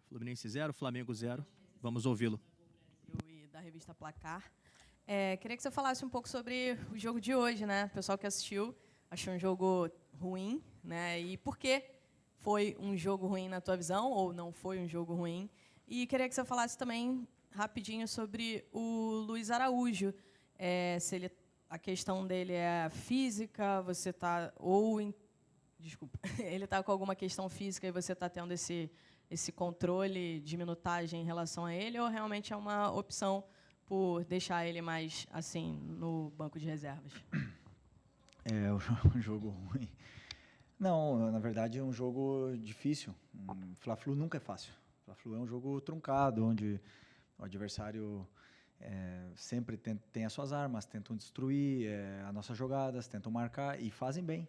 Fluminense 0, Flamengo 0. Vamos ouvi-lo. E da revista Placar. Queria que você falasse um pouco sobre o jogo de hoje, né? O pessoal que assistiu achou um jogo ruim, né? E por que foi um jogo ruim na tua visão, ou não foi um jogo ruim? E queria que você falasse também rapidinho sobre o Luiz Araújo. Se ele, a questão dele é física, você está desculpa, ele está com alguma questão física e você está tendo esse controle de minutagem em relação a ele, ou realmente é uma opção por deixar ele mais assim no banco de reservas? É um jogo ruim. Não, na verdade é um jogo difícil. Fla-Flu nunca é fácil. Fla-Flu é um jogo truncado, onde o adversário sempre tem as suas armas, tentam destruir as nossas jogadas, tentam marcar e fazem bem.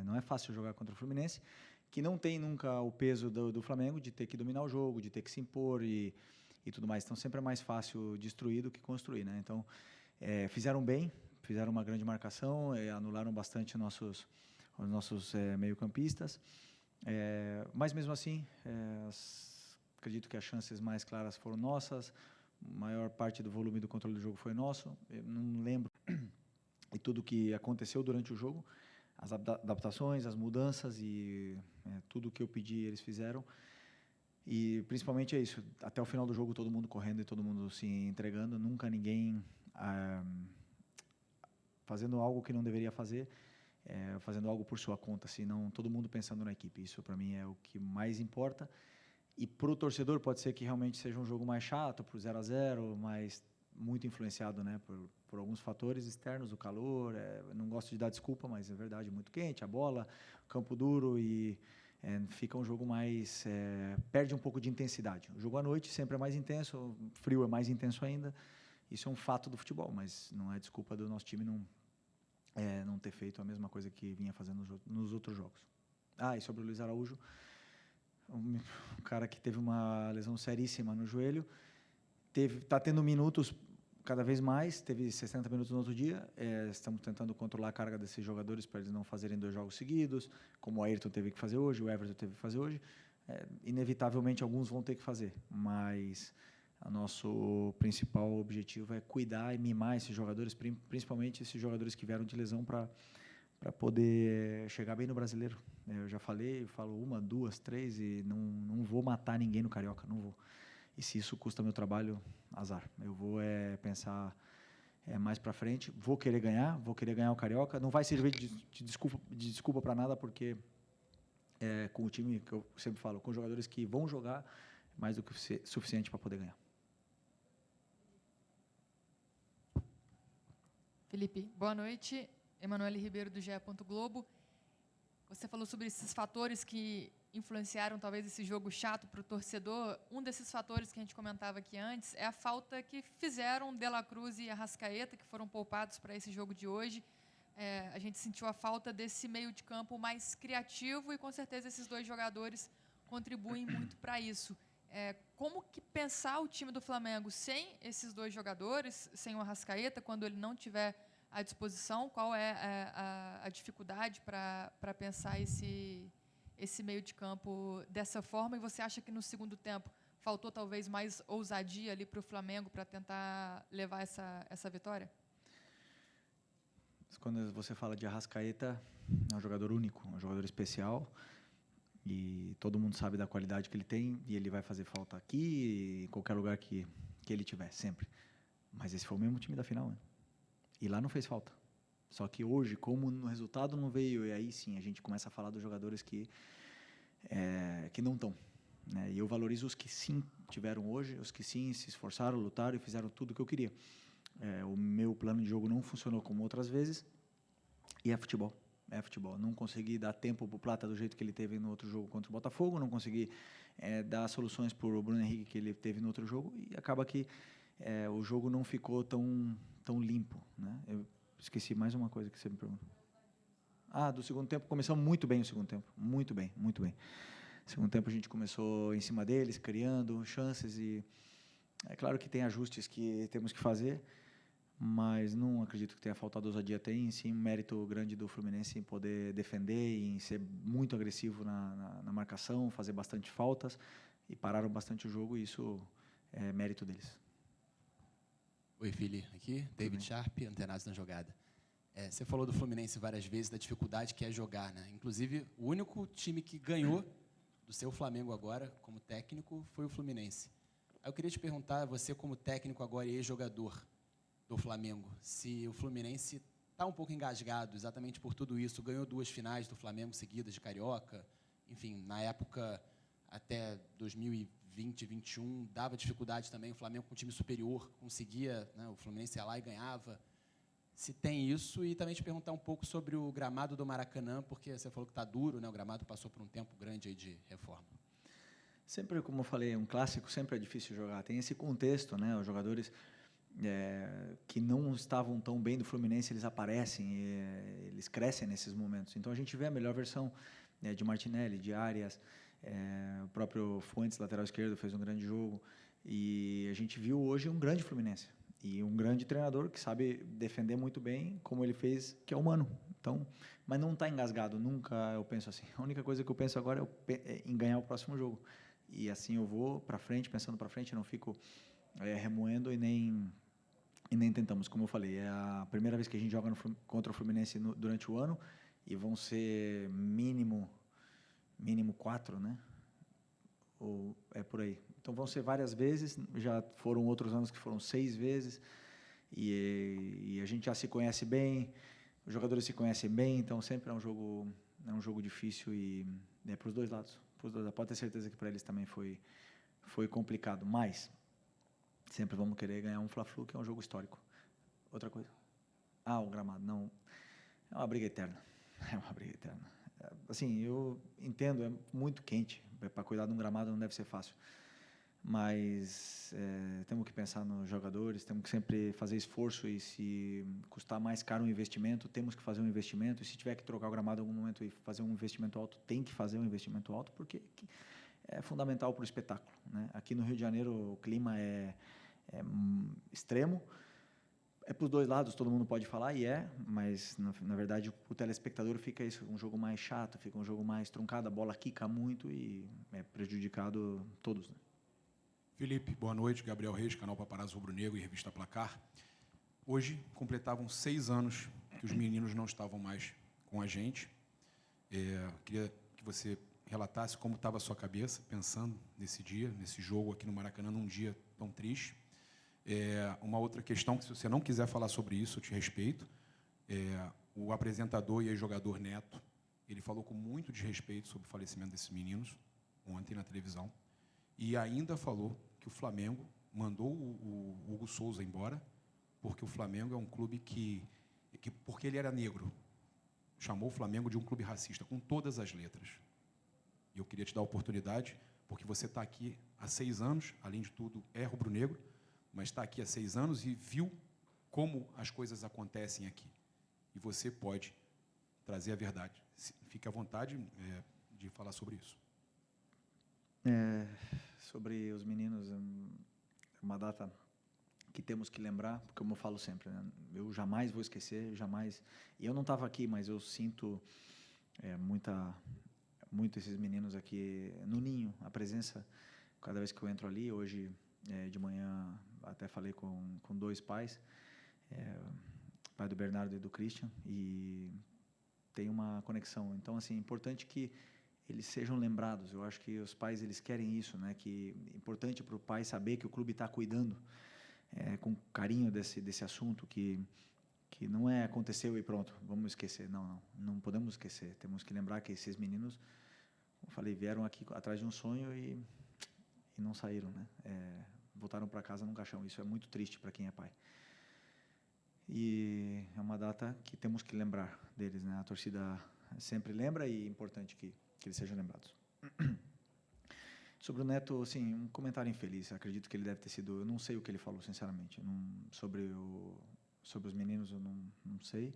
Não é fácil jogar contra o Fluminense, que não tem nunca o peso do Flamengo de ter que dominar o jogo, de ter que se impor e tudo mais. Então sempre é mais fácil destruir do que construir, né? Então fizeram bem, fizeram uma grande marcação, anularam bastante os nossos meio-campistas, mas mesmo assim acredito que as chances mais claras foram nossas. A maior parte do volume do controle do jogo foi nosso. Eu não lembro e tudo que aconteceu durante o jogo, as adaptações, as mudanças e tudo que eu pedi eles fizeram. E principalmente é isso, até o final do jogo todo mundo correndo e todo mundo se entregando, nunca ninguém fazendo algo que não deveria fazer, fazendo algo por sua conta, senão todo mundo pensando na equipe. Isso para mim é o que mais importa. E para o torcedor pode ser que realmente seja um jogo mais chato, por 0-0, mas muito influenciado, né, por alguns fatores externos, o calor. Não gosto de dar desculpa, mas é verdade, muito quente, a bola, campo duro e fica um jogo mais... perde um pouco de intensidade. O jogo à noite sempre é mais intenso, o frio é mais intenso ainda. Isso é um fato do futebol, mas não é desculpa do nosso time não ter feito a mesma coisa que vinha fazendo nos outros jogos. E sobre o Luiz Araújo, um cara que teve uma lesão seríssima no joelho, está tendo minutos cada vez mais, teve 60 minutos no outro dia. Estamos tentando controlar a carga desses jogadores para eles não fazerem 2 jogos seguidos, como o Ayrton teve que fazer hoje, o Everton teve que fazer hoje. Inevitavelmente, alguns vão ter que fazer, mas o nosso principal objetivo é cuidar e mimar esses jogadores, principalmente esses jogadores que vieram de lesão, para poder chegar bem no Brasileiro. Eu já falei, eu falo 1, 2, 3 e não vou matar ninguém no Carioca, não vou. E se isso custa meu trabalho, azar. Eu vou pensar mais para frente, vou querer ganhar o Carioca. Não vai servir de desculpa para nada, porque com o time, que eu sempre falo, com jogadores que vão jogar, mais do que suficiente para poder ganhar. Felipe, boa noite. Emanuele Ribeiro, do GE. Globo. Você falou sobre esses fatores que influenciaram talvez esse jogo chato para o torcedor. Um desses fatores que a gente comentava aqui antes é a falta que fizeram De La Cruz e Arrascaeta, que foram poupados para esse jogo de hoje. A gente sentiu a falta desse meio de campo mais criativo e, com certeza, esses 2 jogadores contribuem muito para isso. Como que pensar o time do Flamengo sem esses 2 jogadores, sem o Arrascaeta, quando ele não tiver à disposição? Qual é a dificuldade para pensar esse meio de campo dessa forma? E você acha que no segundo tempo faltou talvez mais ousadia ali para o Flamengo para tentar levar essa vitória? Quando você fala de Arrascaeta, é um jogador único, um jogador especial, e todo mundo sabe da qualidade que ele tem, e ele vai fazer falta aqui, em qualquer lugar que ele tiver, sempre. Mas esse foi o mesmo time da final, né? E lá não fez falta. Só que hoje, como o resultado não veio, e aí sim a gente começa a falar dos jogadores que não estão, né? E eu valorizo os que sim tiveram hoje, os que sim se esforçaram, lutaram e fizeram tudo o que eu queria. O meu plano de jogo não funcionou como outras vezes, e é futebol. Não consegui dar tempo para o Plata do jeito que ele teve no outro jogo contra o Botafogo, não consegui dar soluções para o Bruno Henrique que ele teve no outro jogo, e acaba que o jogo não ficou tão limpo, né? Eu esqueci mais uma coisa que você me perguntou. Do segundo tempo, começamos muito bem o segundo tempo, muito bem. Segundo tempo a gente começou em cima deles, criando chances, e é claro que tem ajustes que temos que fazer, mas não acredito que tenha faltado ousadia. Tem sim um mérito grande do Fluminense em poder defender, em ser muito agressivo na marcação, fazer bastante faltas, e pararam bastante o jogo, e isso é mérito deles. Oi, Fili, aqui, David Sharp, Antenados na Jogada. Você falou do Fluminense várias vezes, da dificuldade que é jogar, né? Inclusive, o único time que ganhou do seu Flamengo agora, como técnico, foi o Fluminense. Aí eu queria te perguntar, você como técnico agora e ex-jogador do Flamengo, se o Fluminense está um pouco engasgado exatamente por tudo isso, ganhou 2 finais do Flamengo seguidas de Carioca, enfim, na época até 2020, 2021, dava dificuldade também, o Flamengo com um time superior conseguia, né, o Fluminense ia lá e ganhava. Se tem isso, e também te perguntar um pouco sobre o gramado do Maracanã, porque você falou que está duro, né, o gramado passou por um tempo grande aí de reforma. Sempre, como eu falei, um clássico sempre é difícil jogar. Tem esse contexto, né? Os jogadores que não estavam tão bem do Fluminense, eles aparecem, eles crescem nesses momentos. Então a gente vê a melhor versão de Martinelli, de Arias, o próprio Fuentes, lateral esquerdo, fez um grande jogo. E a gente viu hoje um grande Fluminense e um grande treinador que sabe defender muito bem, como ele fez, que é o Mano. Então, mas não está engasgado, nunca eu penso assim. A única coisa que eu penso agora é em ganhar o próximo jogo. E assim eu vou para frente, pensando para frente, não fico remoendo e nem tentamos. Como eu falei, é a primeira vez que a gente joga contra o Fluminense durante o ano, e vão ser mínimo 4, né? Ou é por aí. Então vão ser várias vezes, já foram outros anos que foram 6 vezes, e a gente já se conhece bem, os jogadores se conhecem bem, então sempre é um jogo difícil, e é para os dois lados. Pode ter certeza que para eles também foi complicado, mas sempre vamos querer ganhar um Fla-Flu, que é um jogo histórico. Outra coisa? O gramado. Não, é uma briga eterna. É uma briga eterna. Assim, eu entendo, é muito quente. Para cuidar de um gramado não deve ser fácil. Mas temos que pensar nos jogadores, temos que sempre fazer esforço, e se custar mais caro um investimento, temos que fazer um investimento, e se tiver que trocar o gramado em algum momento e fazer um investimento alto, tem que fazer um investimento alto, porque é fundamental para o espetáculo, né? Aqui no Rio de Janeiro o clima é extremo, é para os dois lados, todo mundo pode falar, mas na verdade o telespectador fica um jogo mais chato, fica um jogo mais truncado, a bola quica muito e é prejudicado todos, né? Felipe, boa noite. Gabriel Reis, canal Paparazzo Rubro Negro e Revista Placar. Hoje completavam 6 anos que os meninos não estavam mais com a gente. Queria que você relatasse como estava a sua cabeça pensando nesse dia, nesse jogo aqui no Maracanã, num dia tão triste. Uma outra questão, que se você não quiser falar sobre isso, eu te respeito. O apresentador e ex-jogador Neto, ele falou com muito desrespeito sobre o falecimento desses meninos ontem na televisão, e ainda falou que o Flamengo mandou o Hugo Souza embora porque o Flamengo é um clube porque ele era negro, chamou o Flamengo de um clube racista, com todas as letras. E eu queria te dar a oportunidade, porque você está aqui há 6 anos, além de tudo, é rubro-negro, mas está aqui há 6 anos e viu como as coisas acontecem aqui. E você pode trazer a verdade. Fique à vontade de falar sobre isso. Sobre os meninos, é uma data que temos que lembrar, porque como eu falo sempre, né, eu jamais vou esquecer, jamais. E eu não estava aqui, mas eu sinto muito esses meninos aqui no ninho, a presença, cada vez que eu entro ali. Hoje de manhã até falei com 2 pais, pai do Bernardo e do Christian, e tem uma conexão. Então, assim, é importante que eles sejam lembrados. Eu acho que os pais, eles querem isso, né? Que é importante para o pai saber que o clube está cuidando com carinho desse assunto, que não aconteceu e pronto, vamos esquecer. Não podemos esquecer. Temos que lembrar que esses meninos, como eu falei, vieram aqui atrás de um sonho e não saíram, né? Voltaram para casa num caixão. Isso é muito triste para quem é pai. E é uma data que temos que lembrar deles, né? A torcida sempre lembra, e é importante que eles sejam lembrados. Sobre o Neto, assim, um comentário infeliz. Acredito que ele deve ter sido... Eu não sei o que ele falou, sinceramente. Sobre os meninos, eu não sei.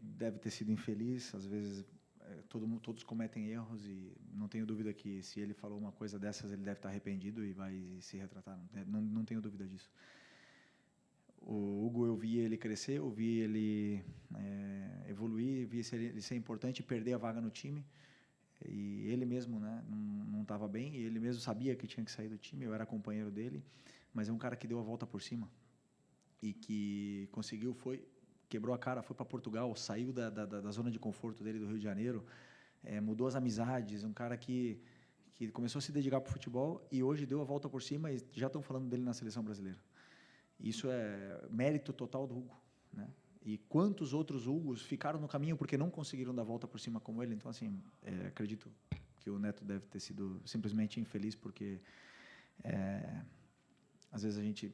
Deve ter sido infeliz. Às vezes, todos cometem erros, e não tenho dúvida que, se ele falou uma coisa dessas, ele deve estar arrependido e vai se retratar. Não tenho dúvida disso. O Hugo, eu vi ele crescer, eu vi ele evoluir, vi ele ser importante e perder a vaga no time. E ele mesmo, né, não estava bem, e ele mesmo sabia que tinha que sair do time, eu era companheiro dele, mas é um cara que deu a volta por cima e que conseguiu, quebrou a cara, foi para Portugal, saiu da zona de conforto dele do Rio de Janeiro, mudou as amizades, um cara que começou a se dedicar para o futebol e hoje deu a volta por cima e já estão falando dele na seleção brasileira. Isso é mérito total do Hugo, né? E quantos outros Hugos ficaram no caminho porque não conseguiram dar a volta por cima como ele. Então, assim, acredito que o Neto deve ter sido simplesmente infeliz porque às vezes a gente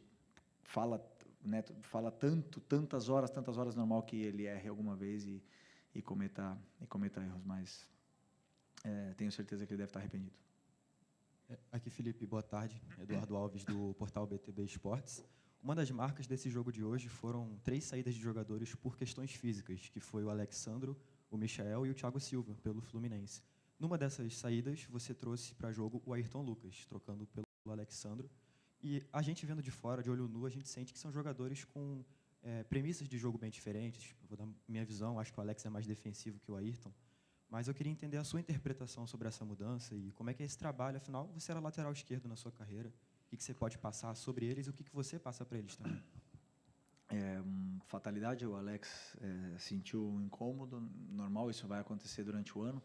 o Neto fala tantas horas normal que ele erre alguma vez e cometa erros, mas tenho certeza que ele deve estar arrependido. Aqui, Felipe, boa tarde. Eduardo Alves, do portal BTB Esportes. Uma das marcas desse jogo de hoje foram 3 saídas de jogadores por questões físicas, que foi o Alexandro, o Michael e o Thiago Silva, pelo Fluminense. Numa dessas saídas, você trouxe para jogo o Ayrton Lucas, trocando pelo Alexandro. E a gente vendo de fora, de olho nu, a gente sente que são jogadores com premissas de jogo bem diferentes. Eu vou dar minha visão, acho que o Alex é mais defensivo que o Ayrton. Mas eu queria entender a sua interpretação sobre essa mudança e como é que é esse trabalho. Afinal, você era lateral esquerdo na sua carreira. O que você pode passar sobre eles e o que você passa para eles também? Fatalidade, o Alex sentiu um incômodo, normal, isso vai acontecer durante o ano.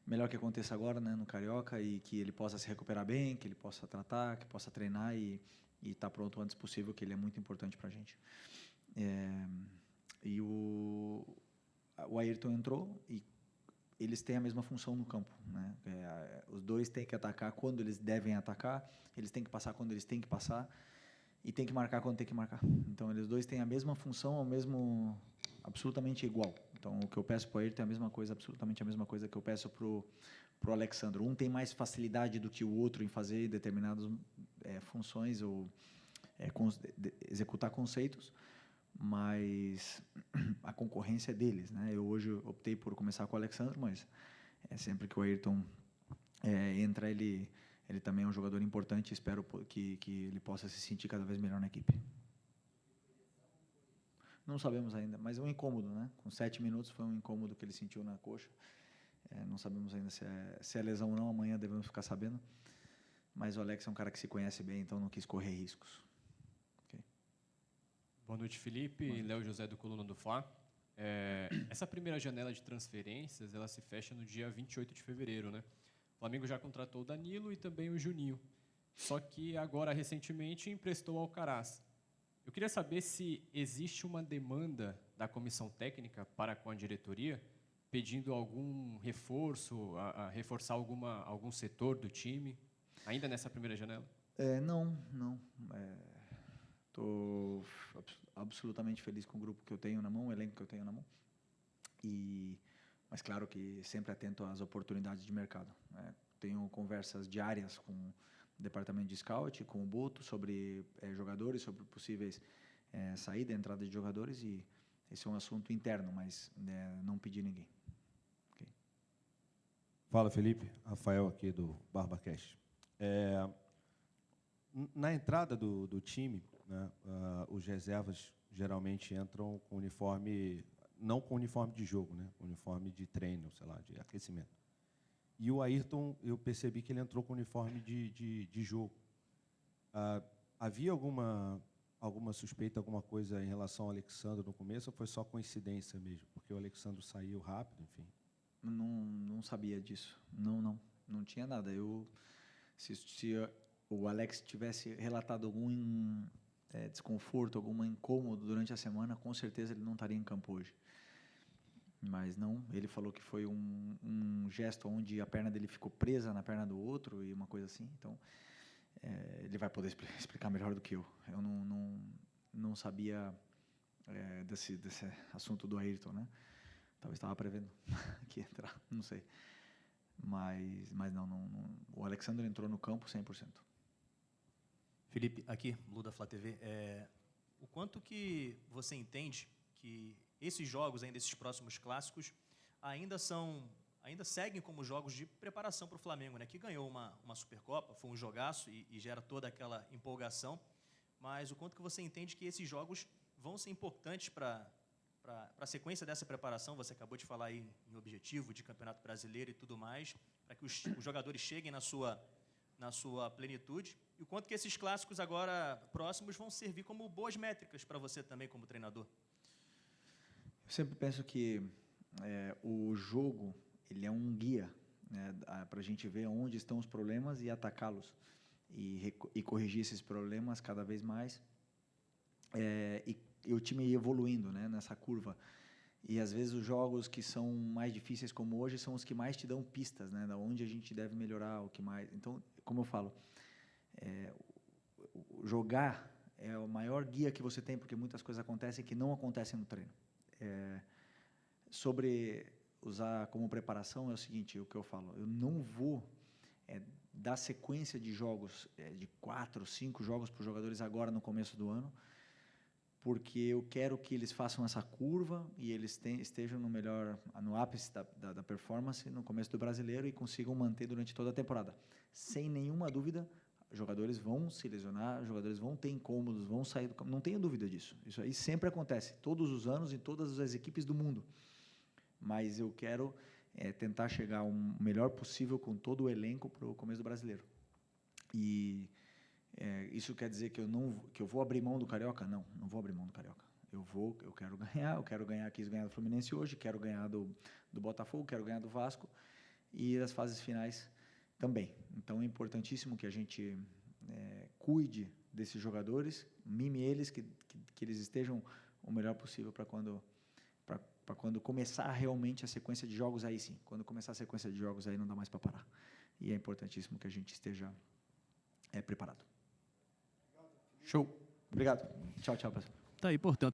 Melhor que aconteça agora, né, no Carioca, e que ele possa se recuperar bem, que ele possa tratar, que possa treinar e estar pronto o antes possível, que ele é muito importante para a gente. E o Ayrton entrou e eles têm a mesma função no campo, né? Os dois têm que atacar quando eles devem atacar, eles têm que passar quando eles têm que passar e têm que marcar quando tem que marcar. Então, eles dois têm a mesma função, absolutamente igual. Então, o que eu peço para o Ayrton é a mesma coisa, absolutamente a mesma coisa que eu peço para o Alexandro. Um tem mais facilidade do que o outro em fazer determinadas funções ou executar conceitos, mas a concorrência é deles, né? Eu hoje optei por começar com o Alexandre, mas sempre que o Ayrton entra, ele também é um jogador importante. Espero que ele possa se sentir cada vez melhor na equipe. Não sabemos ainda, mas é um incômodo, né? Com 7 minutos foi um incômodo que ele sentiu na coxa. Não sabemos ainda se é lesão ou não, amanhã devemos ficar sabendo. Mas o Alex é um cara que se conhece bem, então não quis correr riscos. Boa noite, Felipe. Léo José, do Coluna do Fla. Essa primeira janela de transferências, ela se fecha no dia 28 de fevereiro, né? O Flamengo já contratou o Danilo e também o Juninho. Só que agora, recentemente, emprestou o Alcaraz. Eu queria saber se existe uma demanda da comissão técnica para com a diretoria, pedindo algum reforço, a reforçar algum setor do time, ainda nessa primeira janela? Não. Estou absolutamente feliz com o grupo que eu tenho na mão, o elenco que eu tenho na mão. Mas claro que sempre atento às oportunidades de mercado. Tenho conversas diárias com o departamento de scout, com o Boto, sobre jogadores, sobre possíveis saída e entrada de jogadores, e esse é um assunto interno, mas não pedi ninguém. Okay. Fala, Felipe. Rafael aqui do BarbaCast. Na entrada do time, né, os reservas geralmente entram com uniforme, não com uniforme de jogo, né, uniforme de treino, sei lá, de aquecimento. E o Ayrton, eu percebi que ele entrou com uniforme de jogo. Havia alguma suspeita, alguma coisa em relação ao Alexandre no começo, ou foi só coincidência mesmo? Porque o Alexandre saiu rápido, enfim. Não sabia disso. Não tinha nada. Se o Alex tivesse relatado algum desconforto, algum incômodo durante a semana, com certeza ele não estaria em campo hoje. Mas não, ele falou que foi um gesto onde a perna dele ficou presa na perna do outro e uma coisa assim. Então, ele vai poder explicar melhor do que eu. Eu não sabia desse assunto do Ayrton, né? Talvez estava prevendo que ia entrar, não sei. Mas não. O Alexandre entrou no campo 100%. Felipe, aqui, Lu da Flá TV. O quanto que você entende que esses jogos, ainda esses próximos clássicos, ainda seguem como jogos de preparação para o Flamengo, né? Que ganhou uma Supercopa, foi um jogaço e gera toda aquela empolgação, mas o quanto que você entende que esses jogos vão ser importantes para a sequência dessa preparação? Você acabou de falar aí em objetivo de Campeonato Brasileiro e tudo mais, para que os jogadores cheguem na sua plenitude, e o quanto que esses clássicos agora próximos vão servir como boas métricas para você também como treinador? Eu sempre penso que o jogo ele é um guia, né, para a gente ver onde estão os problemas e atacá-los e corrigir esses problemas cada vez mais, e o time ir evoluindo, né, nessa curva. E às vezes os jogos que são mais difíceis como hoje são os que mais te dão pistas, né, da onde a gente deve melhorar, o que mais. Então, como eu falo, jogar é o maior guia que você tem, porque muitas coisas acontecem que não acontecem no treino. Sobre usar como preparação é o seguinte, o que eu falo, eu não vou dar sequência de jogos, de 4, 5 jogos para os jogadores agora no começo do ano, porque eu quero que eles façam essa curva e eles estejam no ápice da performance no começo do Brasileiro e consigam manter durante toda a temporada. Sem nenhuma dúvida, jogadores vão se lesionar, jogadores vão ter incômodos, vão sair do campo, não tenha dúvida disso. Isso aí sempre acontece, todos os anos, em todas as equipes do mundo. Mas eu quero tentar chegar o melhor possível com todo o elenco para o começo do Brasileiro. E isso quer dizer que eu vou abrir mão do Carioca? Não, não vou abrir mão do Carioca. Eu quero ganhar, quis ganhar do Fluminense hoje, quero ganhar do Botafogo, quero ganhar do Vasco e as fases finais também. Então é importantíssimo que a gente cuide desses jogadores, mime eles, que eles estejam o melhor possível para quando começar realmente a sequência de jogos, aí sim. Quando começar a sequência de jogos, aí não dá mais para parar. E é importantíssimo que a gente esteja preparado. Show. Obrigado. Tchau, pessoal. Tá aí, portanto.